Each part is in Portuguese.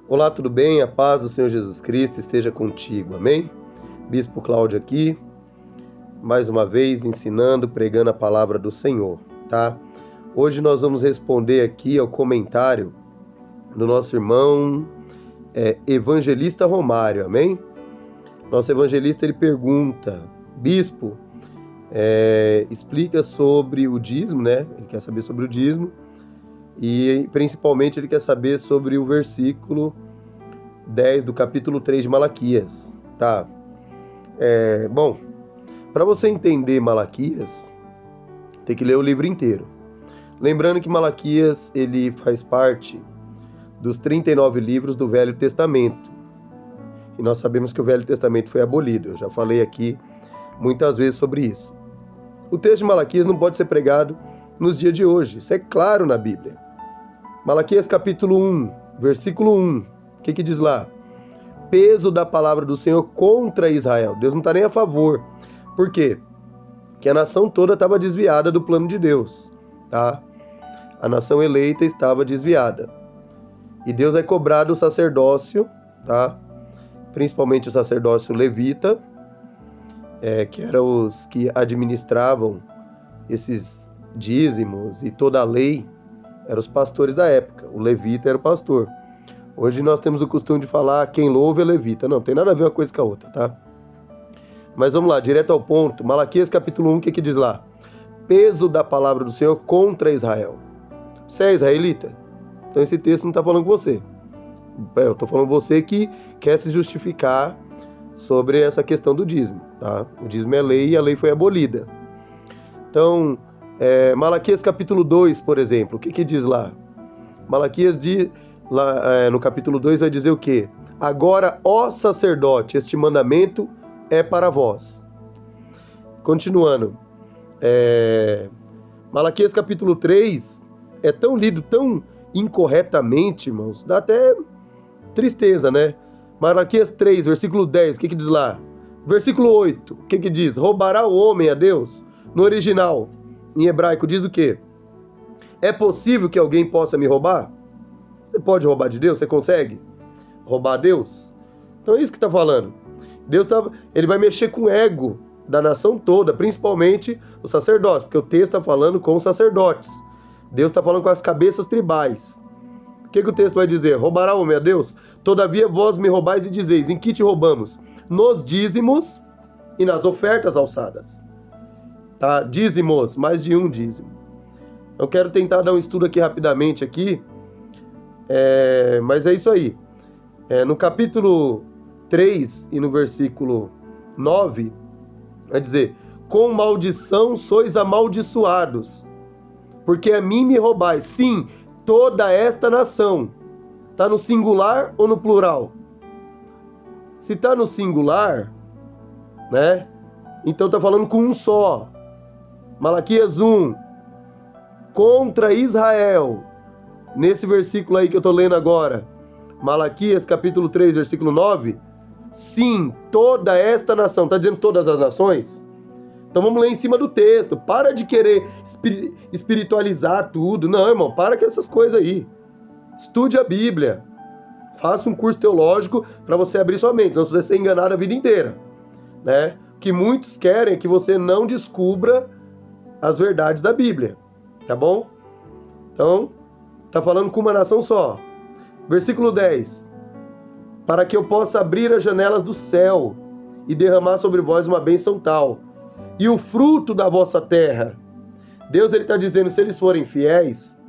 Olá, tudo bem? A paz do Senhor Jesus Cristo esteja contigo, amém? Bispo Cláudio aqui, mais uma vez ensinando, pregando a palavra do Senhor, tá? Hoje nós vamos responder aqui ao comentário do nosso irmão Evangelista Romário, amém? Nosso evangelista, ele pergunta: Bispo, explica sobre o dízimo, né? Ele quer saber sobre o dízimo. E principalmente ele quer saber sobre o versículo 10 do capítulo 3 de Malaquias, tá? Bom, para você entender Malaquias, tem que ler o livro inteiro. Lembrando que Malaquias, ele faz parte dos 39 livros do Velho Testamento. E nós sabemos que o Velho Testamento foi abolido. Eu já falei aqui muitas vezes sobre isso. O texto de Malaquias não pode ser pregado nos dias de hoje. Isso é claro na Bíblia. Malaquias capítulo 1, versículo 1. O que diz lá? Peso da palavra do Senhor contra Israel. Deus não está nem a favor. Por quê? Porque a nação toda estava desviada do plano de Deus, tá? A nação eleita estava desviada. E Deus vai cobrar do sacerdócio, tá? Principalmente o sacerdócio levita, que eram os que administravam esses dízimos e toda a lei. Eram os pastores da época. O levita era o pastor. Hoje nós temos o costume de falar quem louva é levita. Não, tem nada a ver uma coisa com a outra, tá? Mas vamos lá, direto ao ponto. Malaquias capítulo 1, o que diz lá? Peso da palavra do Senhor contra Israel. Você é israelita? Então esse texto não está falando com você. Eu estou falando com você que quer se justificar sobre essa questão do dízimo, tá? O dízimo é lei e a lei foi abolida. Então, Malaquias capítulo 2, por exemplo, o que diz lá? Malaquias diz, lá, no capítulo 2 vai dizer o quê? Agora, ó sacerdote, este mandamento é para vós. Continuando, Malaquias capítulo 3 é tão lido tão incorretamente, irmãos, dá até tristeza, né? Malaquias 3, versículo 10, o que diz lá? Versículo 8, o que diz? Roubará o homem a Deus? No original, em hebraico, diz o quê? É possível que alguém possa me roubar? Você pode roubar de Deus? Você consegue roubar a Deus? Então é isso que está falando. Deus ele vai mexer com o ego da nação toda, principalmente os sacerdotes, porque o texto está falando com os sacerdotes. Deus está falando com as cabeças tribais. O que o texto vai dizer? Roubará o homem a Deus? Todavia vós me roubais e dizeis, em que te roubamos? Nos dízimos e nas ofertas alçadas. Tá? Dízimos, mais de um dízimo. Eu quero tentar dar um estudo aqui rapidamente aqui, mas é isso aí. No capítulo 3 e no versículo 9, vai dizer, com maldição sois amaldiçoados, porque a mim me roubais, sim, toda esta nação. Está no singular ou no plural? Se está no singular, né? Então está falando com um só. Malaquias 1, contra Israel. Nesse versículo aí que eu estou lendo agora, Malaquias capítulo 3, versículo 9, sim, toda esta nação. Está dizendo todas as nações? Então vamos ler em cima do texto. Para de querer espiritualizar tudo. Não, irmão, para com essas coisas aí. Estude a Bíblia. Faça um curso teológico para você abrir sua mente. Senão você vai ser enganado a vida inteira, né? O que muitos querem é que você não descubra as verdades da Bíblia, tá bom? Então, tá falando com uma nação só. Versículo 10. Para que eu possa abrir as janelas do céu e derramar sobre vós uma bênção tal. E o fruto da vossa terra. Deus, ele está dizendo, se eles forem fiéis,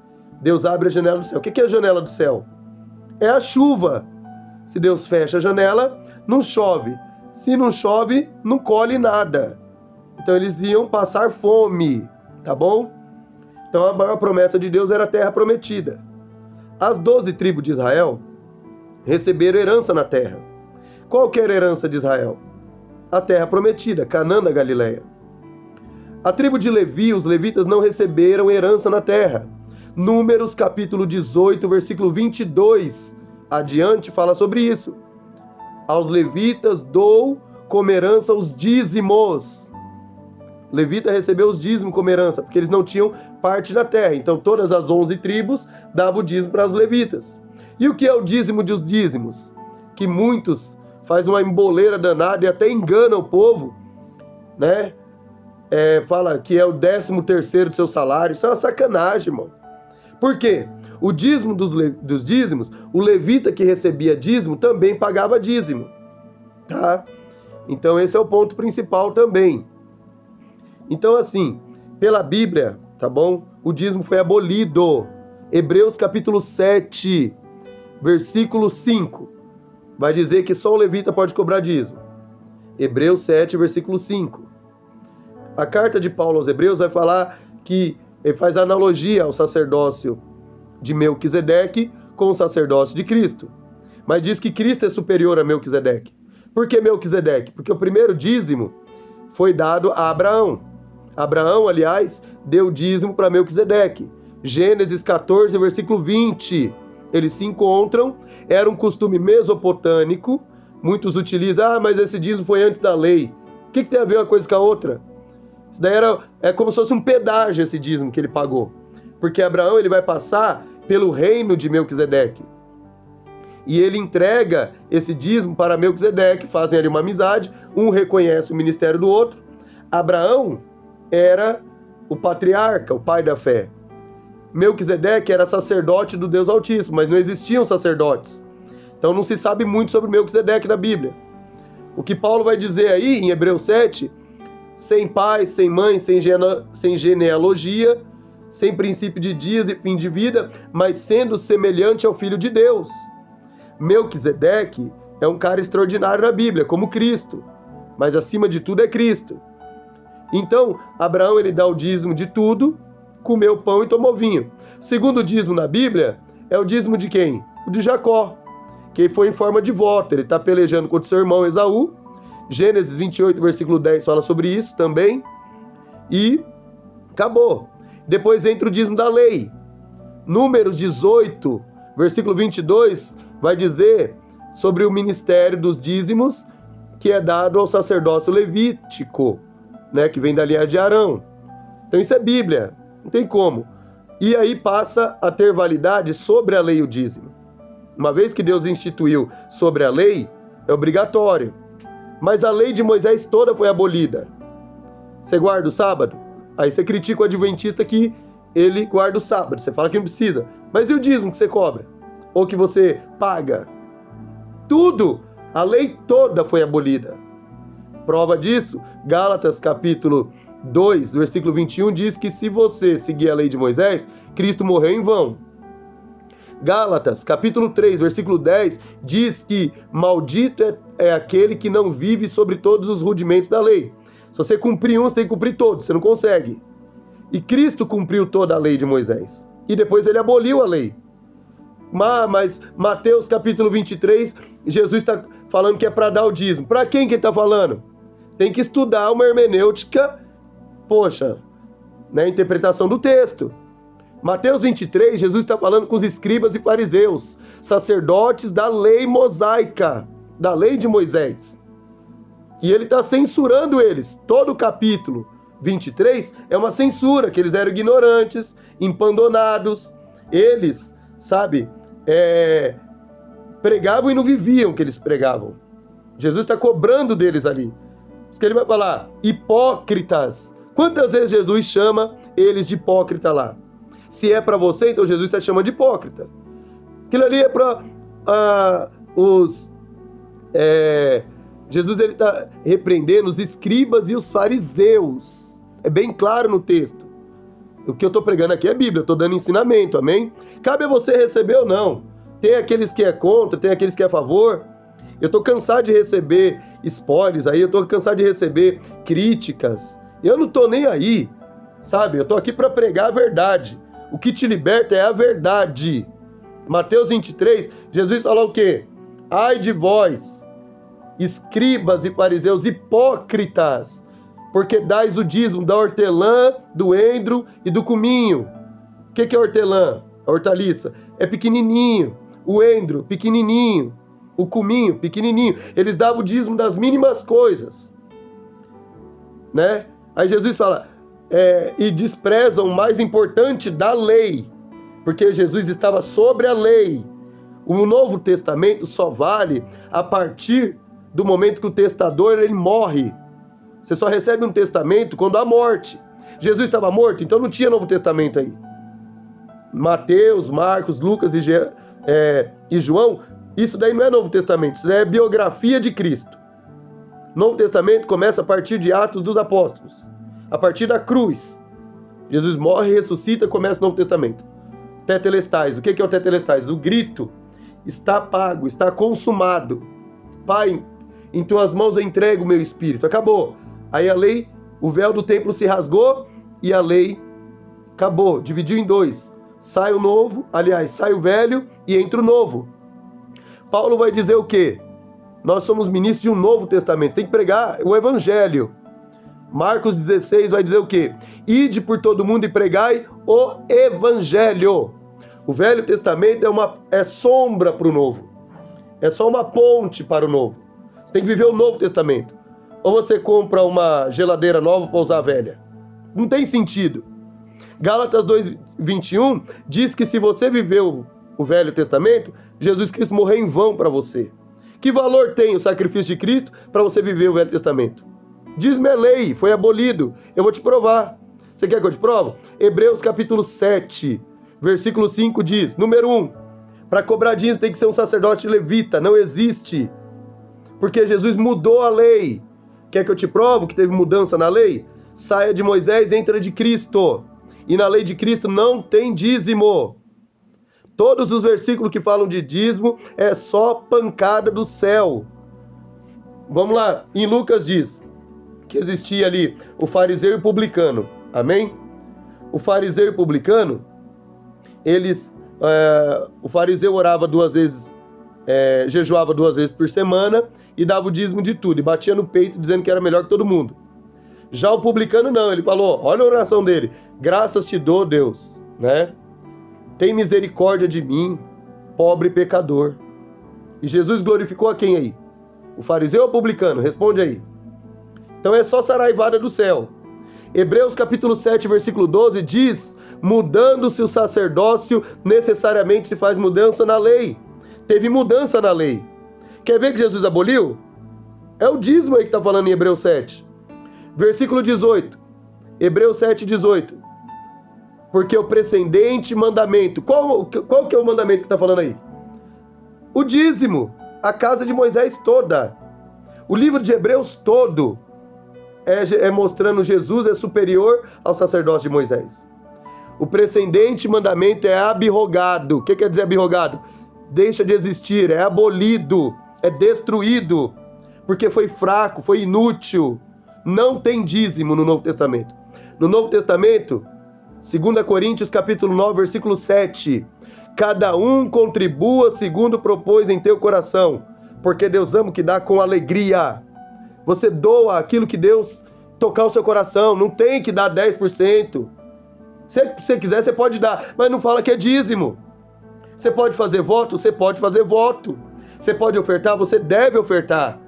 Deus abre a janela do céu. O que é a janela do céu? É a chuva. Se Deus fecha a janela, não chove. Se não chove, não colhe nada. Então eles iam passar fome, tá bom? Então a maior promessa de Deus era a terra prometida. As 12 tribos de Israel receberam herança na terra. Qual que era a herança de Israel? A terra prometida, Canaã da Galileia. A tribo de Levi, os levitas não receberam herança na terra. Números capítulo 18, versículo 22 adiante fala sobre isso. Aos levitas dou como herança os dízimos. Levita recebeu os dízimos como herança, porque eles não tinham parte da terra. Então todas as 11 tribos davam o dízimo para os levitas. E o que é o dízimo dos dízimos? Que muitos fazem uma emboleira danada e até enganam o povo, né? Fala que é o 13º do seu salário. Isso é uma sacanagem, irmão. Por quê? O dízimo dos dízimos, o levita que recebia dízimo também pagava dízimo, tá? Então esse é o ponto principal também. Então assim, pela Bíblia, tá bom? O dízimo foi abolido. Hebreus capítulo 7, versículo 5, vai dizer que só o levita pode cobrar dízimo. Hebreus 7, versículo 5. A carta de Paulo aos Hebreus vai falar que ele faz analogia ao sacerdócio de Melquisedeque com o sacerdócio de Cristo. Mas diz que Cristo é superior a Melquisedeque. Por que Melquisedeque? Porque o primeiro dízimo foi dado a Abraão. Abraão, aliás, deu dízimo para Melquisedeque. Gênesis 14, versículo 20. Eles se encontram, era um costume mesopotâmico. Muitos utilizam, mas esse dízimo foi antes da lei. O que tem a ver uma coisa com a outra? Isso daí é como se fosse um pedágio esse dízimo que ele pagou. Porque Abraão ele vai passar pelo reino de Melquisedeque. E ele entrega esse dízimo para Melquisedeque, fazem ali uma amizade, um reconhece o ministério do outro. Abraão era o patriarca, o pai da fé. Melquisedeque era sacerdote do Deus Altíssimo, mas não existiam sacerdotes. Então não se sabe muito sobre Melquisedeque na Bíblia. O que Paulo vai dizer aí em Hebreus 7, sem pai, sem mãe, sem genealogia, sem princípio de dias e fim de vida, mas sendo semelhante ao Filho de Deus. Melquisedeque é um cara extraordinário na Bíblia, como Cristo, mas acima de tudo é Cristo. Então, Abraão ele dá o dízimo de tudo, comeu pão e tomou vinho. Segundo dízimo na Bíblia, é o dízimo de quem? O de Jacó, que foi em forma de voto. Ele está pelejando contra seu irmão Esaú. Gênesis 28, versículo 10 fala sobre isso também. E acabou. Depois entra o dízimo da lei. Números 18, versículo 22, vai dizer sobre o ministério dos dízimos que é dado ao sacerdócio levítico, né, que vem da linhagem de Arão. Então isso é Bíblia, não tem como. E aí passa a ter validade sobre a lei o dízimo. Uma vez que Deus instituiu sobre a lei, é obrigatório. Mas a lei de Moisés toda foi abolida. Você guarda o sábado? Aí você critica o adventista que ele guarda o sábado. Você fala que não precisa. Mas e o dízimo que você cobra? Ou que você paga? Tudo! A lei toda foi abolida. Prova disso, Gálatas capítulo 2, versículo 21, diz que se você seguir a lei de Moisés, Cristo morreu em vão. Gálatas capítulo 3, versículo 10, diz que maldito é aquele que não vive sobre todos os rudimentos da lei. Se você cumprir um, você tem que cumprir todos, você não consegue. E Cristo cumpriu toda a lei de Moisés. E depois ele aboliu a lei. Mas Mateus capítulo 23, Jesus está falando que é para dar o dízimo. Para quem que ele está falando? Tem que estudar uma hermenêutica, né, interpretação do texto. Mateus 23, Jesus está falando com os escribas e fariseus, sacerdotes da lei mosaica, da lei de Moisés. E ele está censurando eles. Todo o capítulo 23 é uma censura, que eles eram ignorantes, empandonados. Eles, pregavam e não viviam o que eles pregavam. Jesus está cobrando deles ali. Isso que ele vai falar, hipócritas. Quantas vezes Jesus chama eles de hipócrita lá? Se é para você, então Jesus está te chamando de hipócrita. Aquilo ali é para Jesus ele está repreendendo os escribas e os fariseus. É bem claro no texto. O que eu estou pregando aqui é Bíblia, eu estou dando ensinamento, amém? Cabe a você receber ou não. Tem aqueles que é contra, tem aqueles que é a favor. Eu estou cansado de receber spoilers aí, eu estou cansado de receber críticas. Eu não estou nem aí, eu estou aqui para pregar a verdade. O que te liberta é a verdade. Mateus 23, Jesus falou o quê? Ai de vós, escribas e fariseus hipócritas, porque dais o dízimo da hortelã, do endro e do cominho. O que é hortelã? A hortaliça é pequenininho, o endro pequenininho, o cominho pequenininho. Eles davam o dízimo das mínimas coisas, né? Aí Jesus fala, e desprezam o mais importante da lei, porque Jesus estava sobre a lei. O Novo Testamento só vale a partir do momento que o testador ele morre. Você só recebe um testamento quando há morte. Jesus estava morto, então não tinha Novo Testamento aí. Mateus, Marcos, Lucas e João, isso daí não é Novo Testamento, isso daí é biografia de Cristo. Novo Testamento começa a partir de Atos dos Apóstolos, a partir da cruz. Jesus morre, ressuscita, começa o Novo Testamento. Tetelestais, o que é o tetelestais? O grito, está pago, está consumado. Pai, em tuas mãos eu entrego o meu espírito. Acabou. Aí a lei, o véu do templo se rasgou e a lei acabou, dividiu em dois. Sai o novo, aliás, sai o velho e entra o novo. Paulo vai dizer o quê? Nós somos ministros de um Novo Testamento. Tem que pregar o Evangelho. Marcos 16 vai dizer o quê? Ide por todo mundo e pregai o Evangelho. O Velho Testamento é sombra para o Novo. É só uma ponte para o Novo. Você tem que viver o Novo Testamento. Ou você compra uma geladeira nova para usar a velha. Não tem sentido. Gálatas 2:21 diz que se você viveu o Velho Testamento, Jesus Cristo morreu em vão para você. Que valor tem o sacrifício de Cristo para você viver o Velho Testamento? Diz-me a lei, foi abolido. Eu vou te provar. Você quer que eu te provo? Hebreus capítulo 7, versículo 5 diz, número 1, para cobrar dízimo tem que ser um sacerdote levita, não existe. Porque Jesus mudou a lei. Quer que eu te provo que teve mudança na lei? Saia de Moisés, entra de Cristo. E na lei de Cristo não tem dízimo. Todos os versículos que falam de dízimo é só pancada do céu. Vamos lá, em Lucas diz que existia ali o fariseu e o publicano. Amém? O fariseu e o publicano, o fariseu orava 2 vezes, jejuava 2 vezes por semana e dava o dízimo de tudo. E batia no peito dizendo que era melhor que todo mundo. Já o publicano não, ele falou, olha a oração dele. Graças te dou, Deus, né? Tem misericórdia de mim, pobre pecador. E Jesus glorificou a quem aí? O fariseu ou o publicano? Responde aí. Então é só saraivada do céu. Hebreus capítulo 7, versículo 12 diz, mudando-se o sacerdócio, necessariamente se faz mudança na lei. Teve mudança na lei. Quer ver que Jesus aboliu? É o dízimo aí que está falando em Hebreus 7. Versículo 18. Hebreus 7, 18. Porque o precedente mandamento, qual que é o mandamento que está falando aí? O dízimo, a casa de Moisés toda. O livro de Hebreus todo é mostrando Jesus é superior ao sacerdócio de Moisés. O precedente mandamento é abrogado. O que quer dizer abrogado? Deixa de existir, é abolido, é destruído, porque foi fraco, foi inútil. Não tem dízimo no Novo Testamento. No Novo Testamento, 2 Coríntios capítulo 9, versículo 7. Cada um contribua segundo propôs em teu coração, porque Deus ama o que dá com alegria. Você doa aquilo que Deus tocar o seu coração, não tem que dar 10%. Se você quiser, você pode dar, mas não fala que é dízimo. Você pode fazer voto? Você pode fazer voto. Você pode ofertar? Você deve ofertar.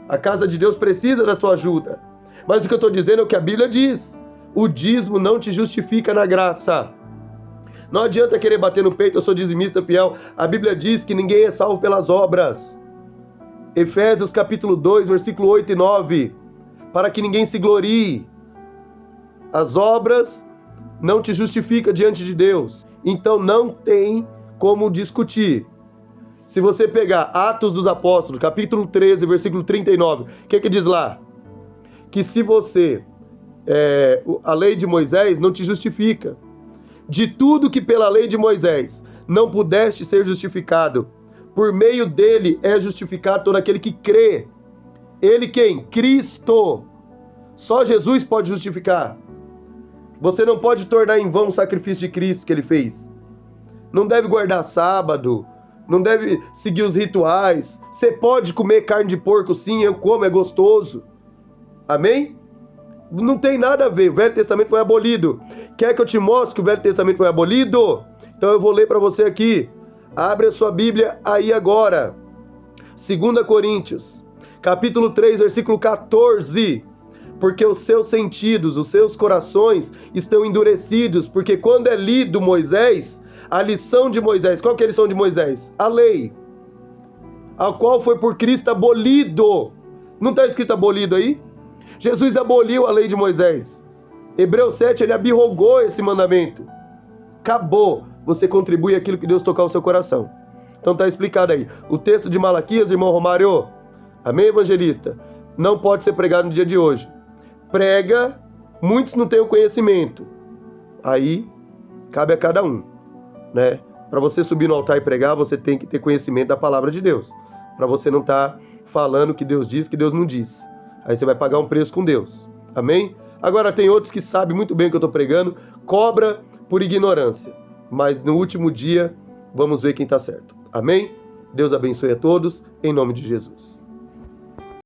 A casa de Deus precisa da sua ajuda. Mas o que eu estou dizendo é o que a Bíblia diz. O dízimo não te justifica na graça. Não adianta querer bater no peito, eu sou dizimista fiel. A Bíblia diz que ninguém é salvo pelas obras. Efésios capítulo 2, versículo 8 e 9. Para que ninguém se glorie. As obras não te justificam diante de Deus. Então não tem como discutir. Se você pegar Atos dos Apóstolos, capítulo 13, versículo 39, o que diz lá? Que se você... a lei de Moisés não te justifica. De tudo que pela lei de Moisés não pudeste ser justificado, por meio dele é justificado todo aquele que crê. Ele quem? Cristo. Só Jesus pode justificar. Você não pode tornar em vão o sacrifício de Cristo que ele fez. Não deve guardar sábado, não deve seguir os rituais. Você pode comer carne de porco, sim, eu como, é gostoso. Amém? Não tem nada a ver, o Velho Testamento foi abolido. Quer que eu te mostre que o Velho Testamento foi abolido? Então eu vou ler para você aqui. Abre a sua Bíblia aí agora. 2 Coríntios, capítulo 3, versículo 14. Porque os seus sentidos, os seus corações estão endurecidos, porque quando é lido Moisés, A lição de Moisés, qual que é a lição de Moisés? A lei, a qual foi por Cristo abolido. Não está escrito abolido aí? Jesus aboliu a lei de Moisés. Hebreus 7, ele abrogou esse mandamento. Acabou. Você contribui aquilo que Deus tocar o seu coração. Então está explicado aí. O texto de Malaquias, irmão Romário, amém, evangelista? Não pode ser pregado no dia de hoje. Prega, muitos não têm o conhecimento. Aí, cabe a cada um, né? Para você subir no altar e pregar, você tem que ter conhecimento da palavra de Deus. Para você não estar falando que Deus diz, que Deus não diz. Aí você vai pagar um preço com Deus. Amém? Agora tem outros que sabem muito bem o que eu estou pregando, cobra por ignorância. Mas no último dia, vamos ver quem está certo. Amém? Deus abençoe a todos, em nome de Jesus.